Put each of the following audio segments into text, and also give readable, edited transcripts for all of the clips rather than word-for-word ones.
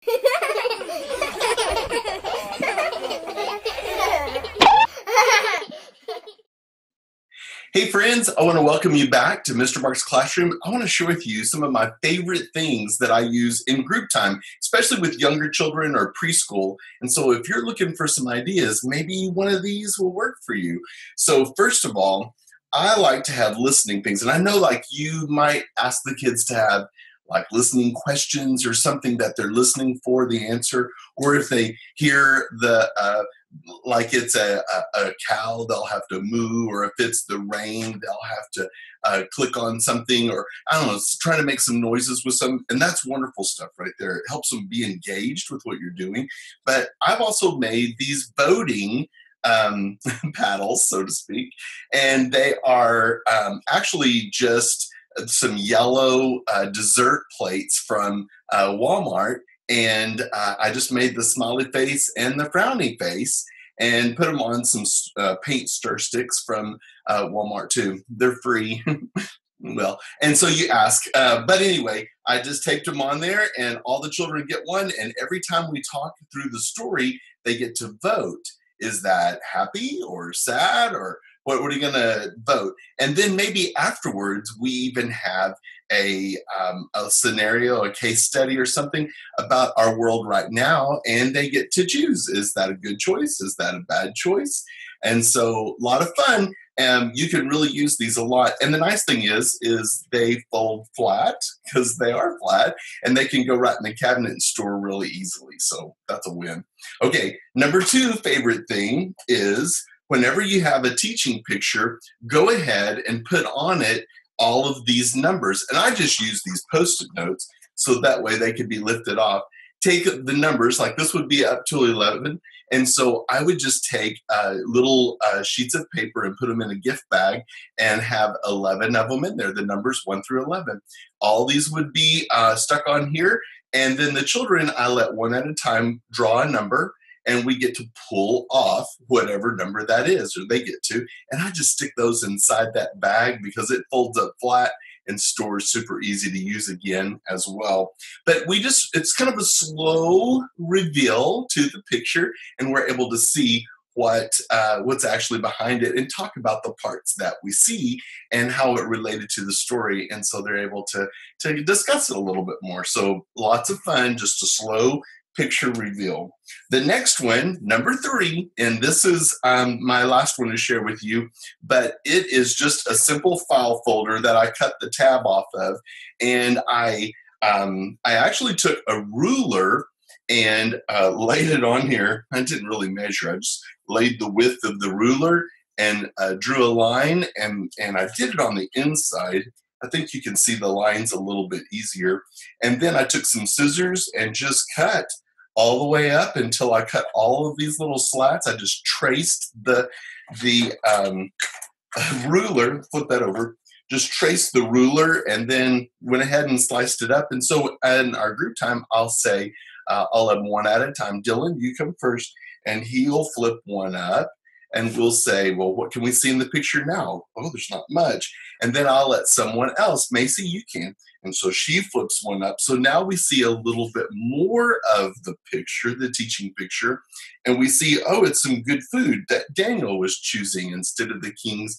Hey friends, I want to welcome you back to Mr. Mark's Classroom. I want to share with you some of my favorite things that I use in group time, especially with younger children or preschool. And so if you're looking for some ideas, maybe one of these will work for you. So first of all, I like to have listening things. And I know like you might ask the kids to have like listening questions or something that they're listening for the answer, or if they hear like it's a cow, they'll have to moo, or if it's the rain, they'll have to click on something, or I don't know, trying to make some noises with some, and that's wonderful stuff right there. It helps them be engaged with what you're doing. But I've also made these boating paddles, so to speak, and they are actually just some yellow dessert plates from Walmart. And I just made the smiley face and the frowny face and put them on some paint stir sticks from Walmart too. They're free. Well, and so you ask, but anyway, I just taped them on there and all the children get one. And every time we talk through the story, they get to vote. Is that happy or sad, or what are you going to vote? And then maybe afterwards, we even have a scenario, a case study or something about our world right now, and they get to choose. Is that a good choice? Is that a bad choice? And so a lot of fun. You can really use these a lot. And the nice thing is they fold flat because they are flat, and they can go right in the cabinet and store really easily. So that's a win. Okay, number 2 favorite thing is whenever you have a teaching picture, go ahead and put on it all of these numbers. And I just use these Post-it notes so that way they can be lifted off. Take the numbers, like this would be up to 11. And so I would just take little sheets of paper and put them in a gift bag and have 11 of them in there, the numbers 1 through 11. All these would be stuck on here. And then the children, I let one at a time draw a number, and we get to pull off whatever number that is, or they get to. And I just stick those inside that bag because it folds up flat and stores super easy to use again as well. But it's kind of a slow reveal to the picture, and we're able to see what's actually behind it and talk about the parts that we see and how it related to the story. And so they're able to discuss it a little bit more. So lots of fun, just a slow picture reveal. The next one, number 3, and this is my last one to share with you, but it is just a simple file folder that I cut the tab off of, and I actually took a ruler and laid it on here. I didn't really measure. I just laid the width of the ruler and drew a line, and I did it on the inside. I think you can see the lines a little bit easier. And then I took some scissors and just cut all the way up until I cut all of these little slats. I just traced the ruler, flip that over, just traced the ruler and then went ahead and sliced it up. And so in our group time, I'll say, I'll have one at a time. Dylan, you come first, and he'll flip one up. And we'll say, well, what can we see in the picture now? Oh, there's not much. And then I'll let someone else, Macy, you can. And so she flips one up. So now we see a little bit more of the picture, the teaching picture. And we see, oh, it's some good food that Daniel was choosing instead of the king's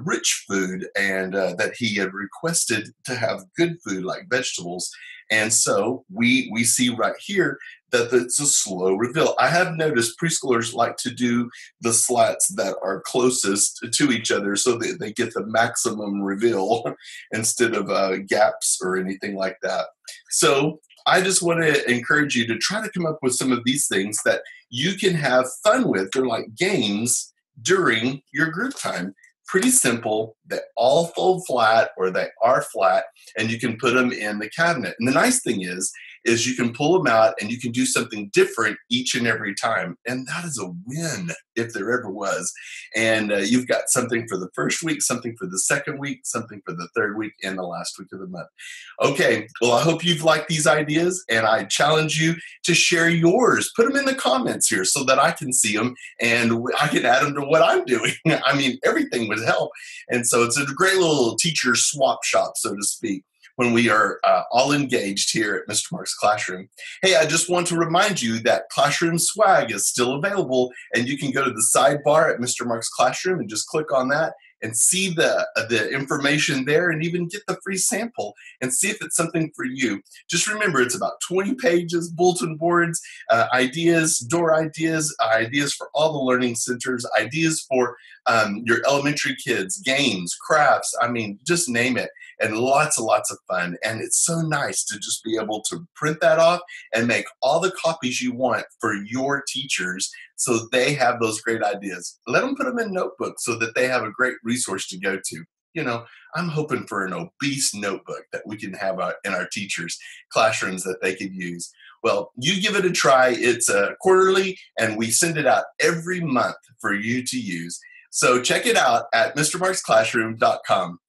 rich food, and that he had requested to have good food like vegetables. And so we see right here that it's a slow reveal. I have noticed preschoolers like to do the slats that are closest to each other so that they get the maximum reveal instead of gaps or anything like that. So I just want to encourage you to try to come up with some of these things that you can have fun with. They're like games during your group time. Pretty simple. They all fold flat, or they are flat, and you can put them in the cabinet. And the nice thing is you can pull them out and you can do something different each and every time. And that is a win if there ever was. And you've got something for the first week, something for the second week, something for the third week, and the last week of the month. Okay, well, I hope you've liked these ideas, and I challenge you to share yours. Put them in the comments here so that I can see them and I can add them to what I'm doing. I mean, everything would help. And so it's a great little teacher swap shop, so to speak. when we are all engaged here at Mr. Mark's Classroom. Hey, I just want to remind you that Classroom Swag is still available, and you can go to the sidebar at Mr. Mark's Classroom and just click on that and see the information there, and even get the free sample and see if it's something for you. Just remember, it's about 20 pages, bulletin boards, ideas, door ideas, ideas for all the learning centers, ideas for your elementary kids, games, crafts, I mean, just name it, and lots and lots of fun. And it's so nice to just be able to print that off and make all the copies you want for your teachers so they have those great ideas. Let them put them in notebooks so that they have a great resource to go to. You know, I'm hoping for an obese notebook that we can have in our teachers' classrooms that they could use. Well, you give it a try. It's quarterly, and we send it out every month for you to use. So check it out at mrmarksclassroom.com.